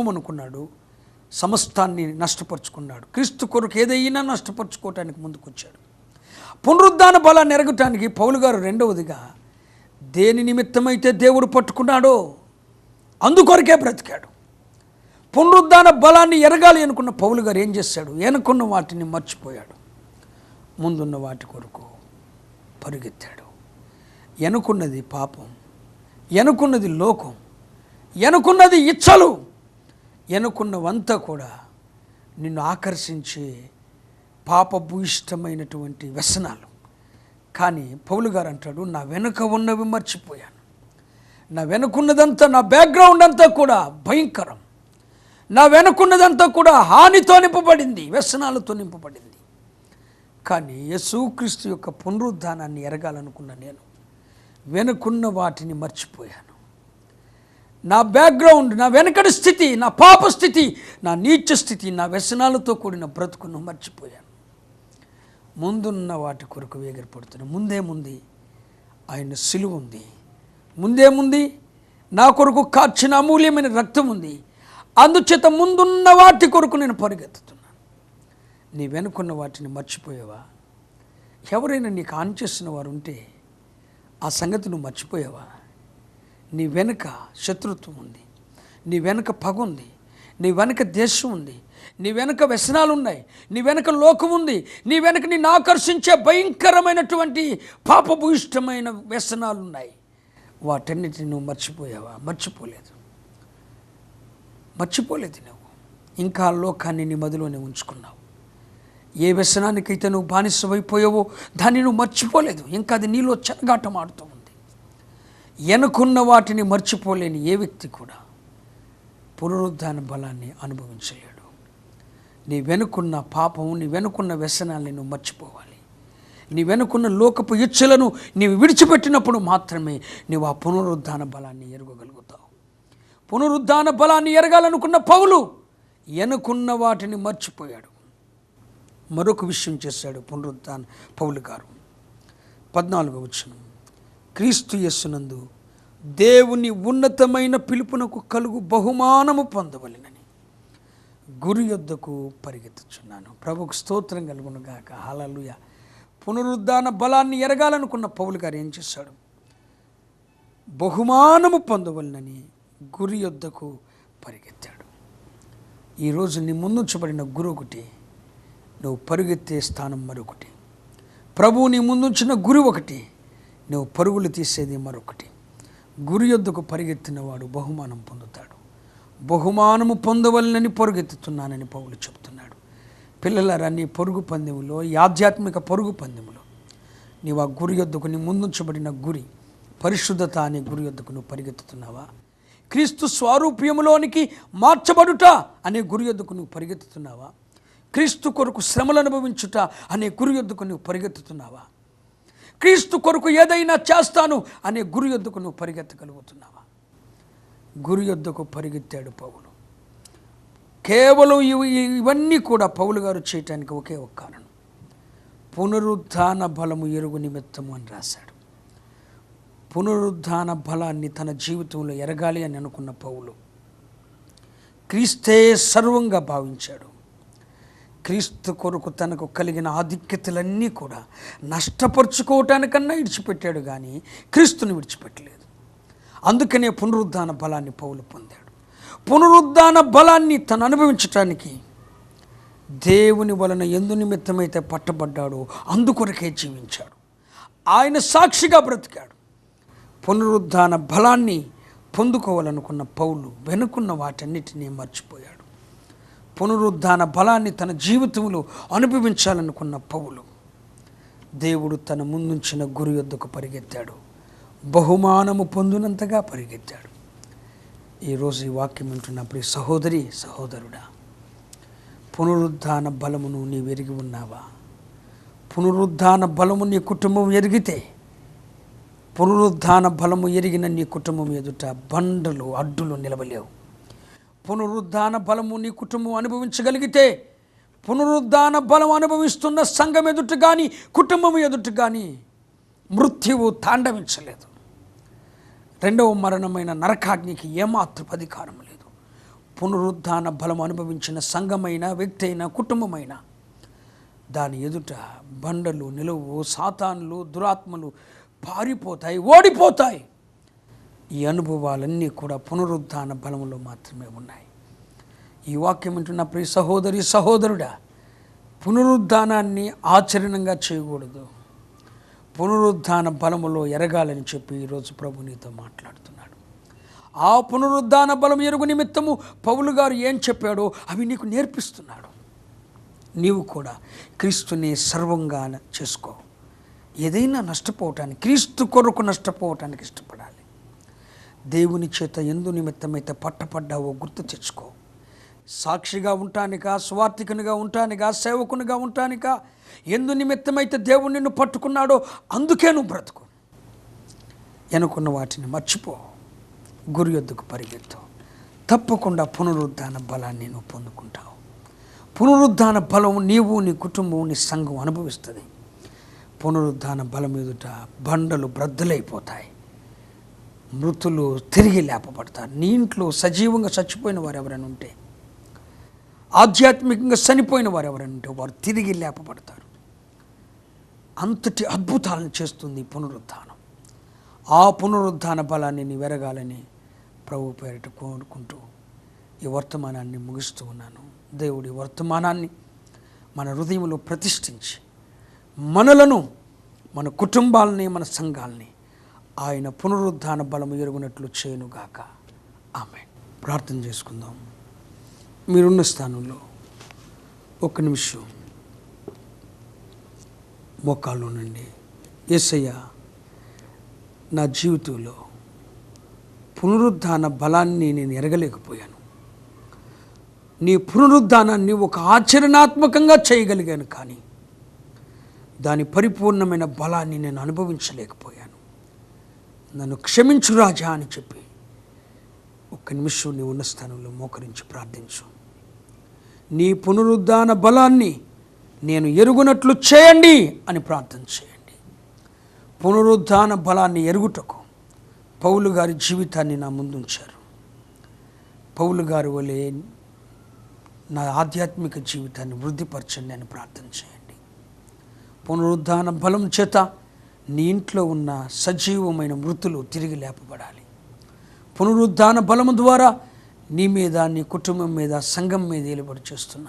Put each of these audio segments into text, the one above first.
సర్వం అనుకున్నాడు, సమస్తాన్ని నష్టపరుచుకున్నాడు. క్రీస్తు కొరకు ఏదైనా నష్టపరుచుకోవటానికి ముందుకొచ్చాడు. పునరుద్ధాన బలాన్ని ఎరగటానికి పౌలు గారు రెండవదిగా దేని నిమిత్తమైతే దేవుడు పట్టుకున్నాడో అందుకొరకే బ్రతికాడు. పునరుద్ధాన బలాన్ని ఎరగాలి అనుకున్న పౌలు గారు ఏం చేశాడు? వెనుకున్న వాటిని మర్చిపోయాడు, ముందున్న వాటి కొరకు పరుగెత్తాడు. వెనుకున్నది పాపం, వెనుకున్నది లోకం, వెనుకున్నది ఇచ్చలు, వెనుకున్నవంతా కూడా నిన్ను ఆకర్షించే పాపభూయిష్టమైనటువంటి వ్యసనాలు. కానీ పౌలు గారు అంటాడు, నా వెనుక ఉన్నవి మర్చిపోయాను. నా వెనుకున్నదంతా, నా బ్యాక్గ్రౌండ్ అంతా కూడా భయంకరం. నా వెనుకున్నదంతా కూడా హానితో నింపబడింది, వ్యసనాలతో నింపబడింది. కానీ యేసుక్రీస్తు యొక్క పునరుద్ధానాన్ని ఎరగాలనుకున్న నేను వెనుకున్న వాటిని మర్చిపోయాను. నా బ్యాక్గ్రౌండ్, నా వెనకటి స్థితి, నా పాప స్థితి, నా నీచ స్థితి, నా వ్యసనాలతో కూడిన బ్రతుకును మర్చిపోయాను. ముందున్న వాటి కొరకు వేగిరపడుతున్నాను. ముందే ఆయన సిలువ ఉంది, ముందే నా కొరకు కార్చిన అమూల్యమైన రక్తం ఉంది. అందుచేత ముందున్న వాటి కొరకు నేను పరిగెత్తుతున్నాను. నీ వెనుకున్న వాటిని మర్చిపోయావా? ఎవరైనా నీకు ఆన్ చేసిన వారు ఉంటే ఆ సంగతి నువ్వు మర్చిపోయావా? నీ వెనుక శత్రుత్వం ఉంది, నీ వెనుక పగ ఉంది, నీ వెనుక దేశం ఉంది, నీ వెనుక వ్యసనాలు ఉన్నాయి, నీ వెనుక లోకం ఉంది, నీ వెనుక నిన్ను ఆకర్షించే భయంకరమైనటువంటి పాపభూయిష్టమైన వ్యసనాలు ఉన్నాయి. వాటన్నిటిని నువ్వు మర్చిపోయావా? మర్చిపోలేదు నువ్వు. ఇంకా లోకాన్ని నీ మదిలోనే ఉంచుకున్నావు. ఏ వ్యసనానికైతే నువ్వు బానిసమైపోయావో దాన్ని నువ్వు మర్చిపోలేదు. ఇంకా అది నీలో చెలగాటం ఆడుతూ ఉంది. వెనుకున్న వాటిని మర్చిపోలేని ఏ వ్యక్తి కూడా పునరుద్ధాన బలాన్ని అనుభవించలేడు. నీ వెనుకున్న పాపం, నీ వెనుకున్న వ్యసనాల్ని నువ్వు మర్చిపోవాలి. నీ వెనుకున్న లోకపు ఇచ్చలను నీవు విడిచిపెట్టినప్పుడు మాత్రమే నీవు ఆ పునరుద్ధాన బలాన్ని ఎరగగలుగుతావు. పునరుద్ధాన బలాన్ని ఎరగాలనుకున్న పౌలు వెనుకున్న వాటిని మర్చిపోయాడు. మరొక విషయం చేశాడు పునరుద్ధాన పౌలు గారు. 14వ వచనం, క్రీస్తు యేసునందు దేవుని ఉన్నతమైన పిలుపునకు కలుగు బహుమానము పొందవలెనని గురి యొద్దకు పరిగెత్తుచున్నాను. ప్రభుకు స్తోత్రం కలుగునుగాక. హల్లెలూయా. పునరుద్ధాన బలాన్ని ఎరగాలనుకున్న పౌలు గారు ఏం చేశాడు? బహుమానము పొందవలనని గురి యొద్దకు పరిగెత్తాడు. ఈరోజు నీ ముందుంచబడిన గురి ఒకటి, నువ్వు పరుగెత్తే స్థానం మరొకటి. ప్రభువు నీ ముందుంచిన గురి ఒకటి, నువ్వు పరుగులు తీసేది మరొకటి. గురి యొద్దకు పరిగెత్తిన వాడు బహుమానం పొందుతాడు. బహుమానము పొందవలనని పరుగెత్తుతున్నానని పౌలు చెప్తున్నాడు. పిల్లలారా, నీ పరుగు పందెములో, ఈ ఆధ్యాత్మిక పరుగు పందెములో నీవు ఆ గురి యొద్దకు, నీ ముందుంచబడిన గురి పరిశుద్ధత అనే గురి యొద్దకు నువ్వు పరిగెత్తుతున్నావా? క్రీస్తు స్వారూప్యములోనికి మార్చబడుట అనే గురి యొద్దకు నువ్వు పరిగెత్తుతున్నావా? క్రీస్తు కొరకు శ్రమలు అనుభవించుట అనే గురి యొద్దకు నువ్వు పరిగెత్తుతున్నావా? క్రీస్తు కొరకు ఏదైనా చేస్తాను అనే గురి యొద్దకు నువ్వు పరిగెత్తగలుగుతున్నావా? గురి యొద్దకు పరిగెత్తాడు పౌలు. కేవలం ఇవన్నీ కూడా పౌలు గారు చేయటానికి ఒకే ఒక కారణం, పునరుద్ధాన బలము ఎరుగు నిమిత్తము అని రాశాడు. పునరుద్ధాన బలాన్ని తన జీవితంలో ఎరగాలి అని అనుకున్న పౌలు క్రీస్తే సర్వంగా భావించాడు. క్రీస్తు కొరకు తనకు కలిగిన ఆధిక్యతలన్నీ కూడా నష్టపరుచుకోవటానికన్నా విడిచిపెట్టాడు, కానీ క్రీస్తుని విడిచిపెట్టలేదు. అందుకనే పునరుద్ధాన బలాన్ని పౌలు పొందాడు. పునరుద్ధాన బలాన్ని తను అనుభవించటానికి దేవుని వలన ఎందు నిమిత్తమైతే పట్టబడ్డాడో అందుకొరకే జీవించాడు. ఆయన సాక్షిగా బ్రతికాడు. పునరుద్ధాన బలాన్ని పొందుకోవాలనుకున్న పౌలు వెనుకున్న వాటన్నిటినీ మర్చిపోయాడు. పునరుద్ధాన బలాన్ని తన జీవితంలో అనుభవించాలనుకున్న పౌలు దేవుడు తన ముందుంచిన గురి యొద్దకు పరిగెత్తాడు. బహుమానము పొందినంతగా పరిగెత్తాడు. ఈరోజు ఈ వాక్యం వింటున్నప్పుడు సహోదరి సహోదరుడా, పునరుద్ధాన బలమును నీవు ఎరిగి ఉన్నావా? పునరుద్ధాన బలము నీ కుటుంబం ఎరిగితే, పునరుద్ధాన బలము ఎరిగిన నీ కుటుంబం ఎదుట బండలు అడ్డులు నిలవలేవు. పునరుద్ధాన బలము నీ కుటుంబం అనుభవించగలిగితే, పునరుద్ధాన బలం అనుభవిస్తున్న సంఘం ఎదుట కానీ కుటుంబం ఎదుట కానీ మృత్యువు తాండవించలేదు. రెండవ మరణమైన నరకాగ్నికి ఏమాత్రం అధికారం లేదు. పునరుద్ధాన బలం అనుభవించిన సంఘమైన, వ్యక్తి అయినా, కుటుంబమైనా దాని ఎదుట బండలు నిలువు, సాతాన్లు, దురాత్మలు పారిపోతాయి, ఓడిపోతాయి. ఈ అనుభవాలన్నీ కూడా పునరుద్ధాన బలంలో మాత్రమే ఉన్నాయి. ఈ వాక్యం వింటున్న ప్రియ సహోదరి, సహోదరుడా, పునరుద్ధానాన్ని ఆచరణంగా చేయకూడదు. పునరుద్ధాన బలములో ఎరగాలని చెప్పి ఈరోజు ప్రభు నీతో మాట్లాడుతున్నాడు. ఆ పునరుద్ధాన బలం ఎరుగు నిమిత్తము పౌలు గారు ఏం చెప్పాడో అవి నీకు నేర్పిస్తున్నాడు. నీవు కూడా క్రీస్తుని సర్వంగా చేసుకో. ఏదైనా నష్టపోవటానికి, క్రీస్తు కొరకు నష్టపోవటానికి ఇష్టపడాలి. దేవుని చేత ఎందు నిమిత్తమైతే పట్టపడ్డావో గుర్తు తెచ్చుకో. సాక్షిగా ఉంటానికా, స్వార్థికునిగా ఉంటానికా, సేవకునిగా ఉంటానికా, ఎందు నిమిత్తమైతే దేవుడు నిన్ను పట్టుకున్నాడో అందుకే నువ్వు బ్రతుకు. ఎనుకున్న వాటిని మర్చిపో, గురి యొద్దకు పరిగెత్తు. తప్పకుండా పునరుద్ధాన బలాన్ని నువ్వు పొందుకుంటావు. పునరుద్ధాన బలం నీవు, నీ కుటుంబం, నీ సంఘం అనుభవిస్తుంది. పునరుద్ధాన బలం ఎదుట బండలు బ్రద్దలైపోతాయి, మృతులు తిరిగి లేపబడతారు. నీ ఇంట్లో సజీవంగా చచ్చిపోయిన వారు ఎవరైనా ఉంటే, ఆధ్యాత్మికంగా చనిపోయిన వారు ఎవరైనా ఉంటే వారు తిరిగి లేపబడతారు. అంతటి అద్భుతాలను చేస్తుంది పునరుద్ధానం. ఆ పునరుద్ధాన బలాన్ని నీ వెరగాలని ప్రభు పేరిట కోరుకుంటూ ఈ వర్తమానాన్ని ముగిస్తూ ఉన్నాను. దేవుడి వర్తమానాన్ని మన హృదయంలో ప్రతిష్ఠించి మనలను, మన కుటుంబాలని, మన సంఘాలని ఆయన పునరుద్ధాన బలము ఎరుగునట్లు చేయనుగాక. ఆమేన్. ప్రార్థన చేసుకుందాం. మీరున్న స్థానంలో ఒక్క నిమిషం మోకాల్లో నుండి, యేసయ్య, నా జీవితంలో పునరుద్ధాన బలాన్ని నేను ఎరగలేకపోయాను. నీ పునరుద్ధానాన్ని ఒక ఆచరణాత్మకంగా చేయగలిగాను, కానీ దాని పరిపూర్ణమైన బలాన్ని నేను అనుభవించలేకపోయాను. నన్ను క్షమించు రాజా అని చెప్పి ఒక్క నిమిషం నీ ఉన్న స్థానంలో మోకరించి ప్రార్థించు. నీ పునరుద్ధాన బలాన్ని నేను ఎరుగునట్లు చేయండి అని ప్రార్థన చేయండి. పునరుద్ధాన బలాన్ని ఎరుగుటకు పౌలు గారి జీవితాన్ని నా ముందుంచారు. పౌలు గారి వలె నా ఆధ్యాత్మిక జీవితాన్ని వృద్ధిపరచండి అని ప్రార్థన చేయండి. పునరుద్ధాన బలం చేత నీ ఇంట్లో ఉన్న సజీవమైన మృతులు తిరిగి లేపబడాలి. పునరుద్ధాన బలము ద్వారా నీ మీద, నీ కుటుంబం మీద, సంఘం మీద ఏలుబడి చేస్తున్న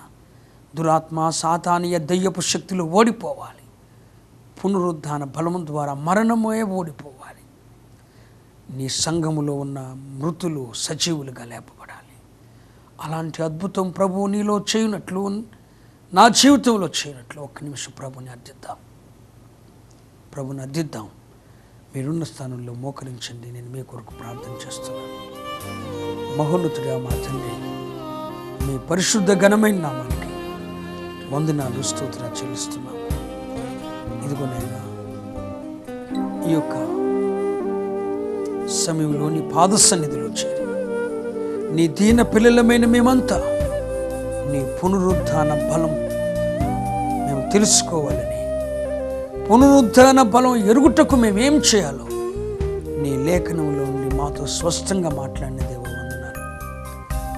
దురాత్మ, సాతానీయ దయ్యపు శక్తులు ఓడిపోవాలి. పునరుద్ధాన బలము ద్వారా మరణమే ఓడిపోవాలి. నీ సంఘములో ఉన్న మృతులు సజీవులుగా లేపబడాలి. అలాంటి అద్భుతం ప్రభువు నీలో చేయనట్లు, నా జీవితంలో చేయనట్లు ఒక్క నిమిషం ప్రభుని అర్థిద్దాం. ప్రభుని అర్థిద్దాం. మీరున్న స్థానంలో మోకరించండి. నేను మీ కొరకు ప్రార్థన చేస్తున్నాను. మహోన్నతుడా మా తండ్రి, మీ పరిశుద్ధ ఘనమైన నామానికి వందనాలు, స్తోత్రాలు చెల్లిస్తున్నాం. ఇదిగోనైనా ఈ యొక్క సమయంలో నీ పాద సన్నిధిలో చేరి నీ దీన పిల్లలమైన మేమంతా నీ పునరుద్ధాన బలం మేము తెలుసుకోవాలని, పునరుద్ధాన బలం ఎరుగుటకు మేమేం చేయాలో నీ లేఖనంలో నుండి మాతో స్పష్టంగా మాట్లాడిన దేవా వందనాలు.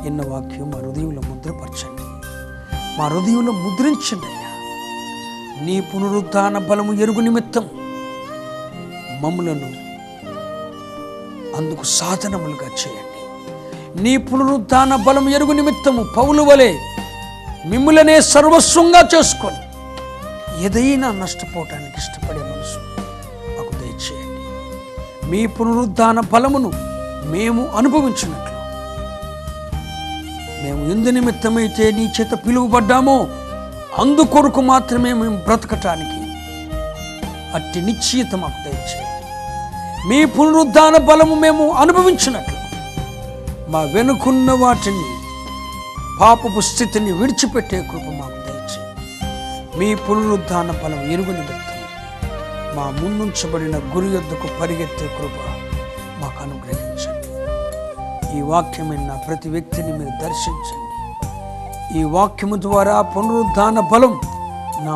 ఎన్న వాక్యం మా హృదయంలో ముద్రపరచండి, మా హృదయంలో ముద్రించండి అయ్యా. నీ పునరుద్ధాన బలము ఎరుగు నిమిత్తం మమ్ములను అందుకు సాధనములుగా చేయండి. నీ పునరుద్ధాన బలం ఎరుగు నిమిత్తము పౌలు వలె మిమ్ములనే సర్వస్వంగా చేసుకొని ఏదైనా నష్టపోవటానికి ఇష్టపడే మనసు మాకు దయచేయండి. మీ పునరుద్ధాన బలమును మేము అనుభవించినట్లు, మేము ఎందు నిమిత్తమైతే నీ చేత పిలువబడ్డామో అందుకొరకు మాత్రమే మేము బ్రతకటానికి అట్టి నిశ్చయిత మాకు దయచేయండి. మీ పునరుద్ధాన బలము మేము అనుభవించినట్లు మా వెనుకున్న వాటిని, పాపపు స్థితిని విడిచిపెట్టే కృప మాకు దయచేయండి. మీ పునరుద్ధాన బలం ఎరుగు నిమిత్తం మా ముందుంచబడిన గురి యొద్దకు పరిగెత్తే కృప మాకు అనుగ్రహించండి. ఈ వాక్యమైన ప్రతి వ్యక్తిని మీరు దర్శించండి. ఈ వాక్యము ద్వారా పునరుద్ధాన బలం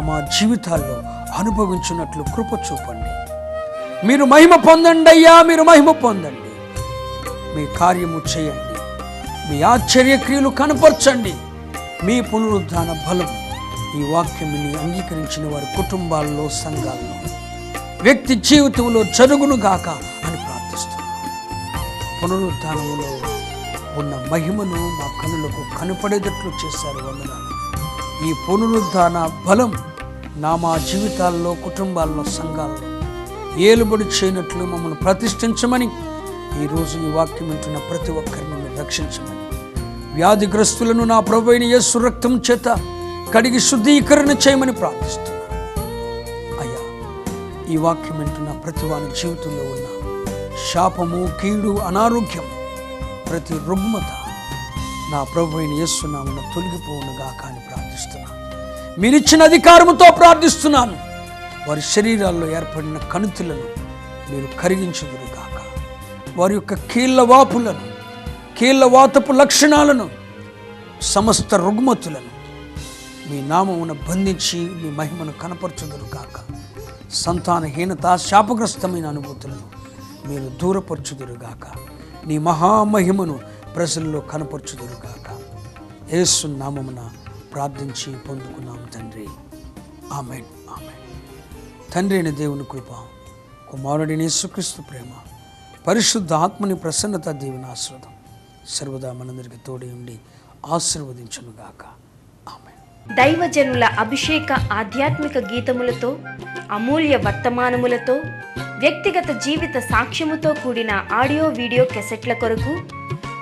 మా జీవితాల్లో అనుభవించినట్లు కృప చూపండి. మీరు మహిమ పొందండి అయ్యా, మీరు మహిమ పొందండి. మీ కార్యము చేయండి. మీ ఆశ్చర్యక్రియలు కనపరచండి. మీ పునరుద్ధాన బలం ఈ వాక్యముని అంగీకరించిన వారి కుటుంబాల్లో, సంఘాల్లో, వ్యక్తి జీవితంలో జరుగునుగాక అని ప్రార్థిస్తున్నాను. పునరుద్ధానంలో ఉన్న మహిమను మా కనులకు కనపడేటట్లు చేశారు. వందనాలు. ఈ పునరుద్ధాన బలం మా జీవితాల్లో, కుటుంబాల్లో, సంఘాల్లో ఏలుబడి చేయనట్లు మమ్మల్ని ప్రతిష్ఠించమని, ఈరోజు ఈ వాక్యం వింటున్న ప్రతి ఒక్కరిని మీరు రక్షించమని, వ్యాధిగ్రస్తులను నా ప్రభువైన యేసు రక్తం చేత కడిగి శుద్ధీకరణ చేయమని ప్రార్థిస్తున్నాను. అయ్యా, ఈ వాక్యం వింటున్న ప్రతి వారి జీవితంలో ఉన్న శాపము, కీడు, అనారోగ్యం, ప్రతి రుగ్మత నా ప్రభువైన యేసు నామమున తొలగిపోవునుగాక అని ప్రార్థిస్తున్నాను. మీరిచ్చిన అధికారముతో ప్రార్థిస్తున్నాను. వారి శరీరాల్లో ఏర్పడిన కణుతులను మీరు కరిగించుదురుగాక. వారి యొక్క కీళ్ళ వాపులను, కీళ్ళ వాతపు లక్షణాలను, సమస్త రుగ్మతులను మీ నామమున బంధించి మీ మహిమను కనపరచుదురుగాక. సంతానహీనత, శాపగ్రస్తమైన అనుభూతులను మీరు దూరపరచుదురుగాక. నీ మహామహిమను ప్రజల్లో కనపరచుదురుగాక. యేసు నామమున ప్రార్థించి పొందుకున్నాము తండ్రి. ఆమేన్, ఆమేన్. తండ్రి అయిన దేవుని కృప, కుమారుడైన యేసుక్రీస్తు ప్రేమ, పరిశుద్ధ ఆత్మని ప్రసన్నత, దేవుని ఆశీర్వాదం సర్వదా మనందరికీ తోడి ఉండి ఆశీర్వదించునుగాక. ఆమేన్. దైవజనుల అభిషేక ఆధ్యాత్మిక గీతములతో, అమూల్య వర్తమానములతో, వ్యక్తిగత జీవిత సాక్ష్యముతో కూడిన ఆడియో వీడియో కెసెట్ల కొరకు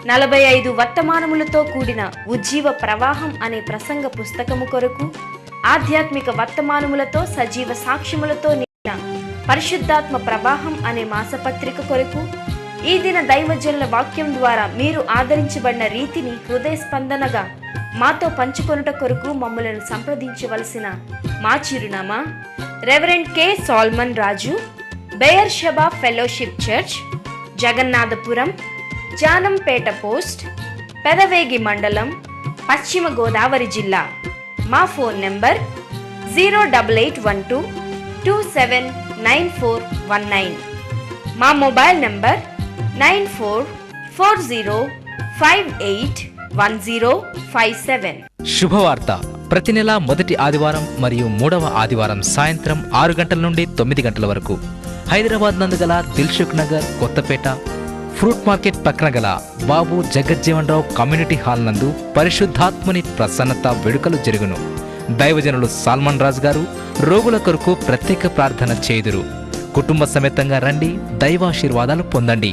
45 వర్తమానములతో కూడిన ఉజ్జీవ ప్రవాహం అనే ప్రసంగ పుస్తకము కొరకు, ఆధ్యాత్మిక వర్తమానములతో సజీవ సాక్ష్యములతో నిండిన పరిశుద్ధాత్మ ప్రవాహం అనే మాసపత్రిక కొరకు, ఈ దిన దైవజనుల వాక్యం ద్వారా మీరు ఆదరించబడిన రీతిని హృదయ స్పందనగా మాతో పంచుకొనుట కొరకు మమ్మలను సంప్రదించవలసిన మా చిరునామా reverend K. Solomon Raju, Beersheba fellowship church, Jagannathapuram, Janampet post, Pedavegi మండలం, పశ్చిమ గోదావరి జిల్లా. మా ఫోన్ నెంబర్ 08812279419. మా మొబైల్ నెంబర్ 9440581057. శుభవార్త. ప్రతి నెల మొదటి ఆదివారం మరియు మూడవ ఆదివారం సాయంత్రం 6 గంటల నుండి 9 గంటల వరకు హైదరాబాద్ నందు గల దిల్సుఖ్ నగర్, కొత్తపేట, ఫ్రూట్ మార్కెట్ పక్కన గల బాబు జగజ్జీవన్ రావు కమ్యూనిటీ హాల్ నందు పరిశుద్ధాత్మని ప్రసన్నత వేడుకలు జరుగును. దైవజనులు సాల్మన్ రాజు గారు రోగుల కొరకు ప్రత్యేక ప్రార్థన చేయుదురు. కుటుంబ సమేతంగా రండి, దైవాశీర్వాదాలు పొందండి.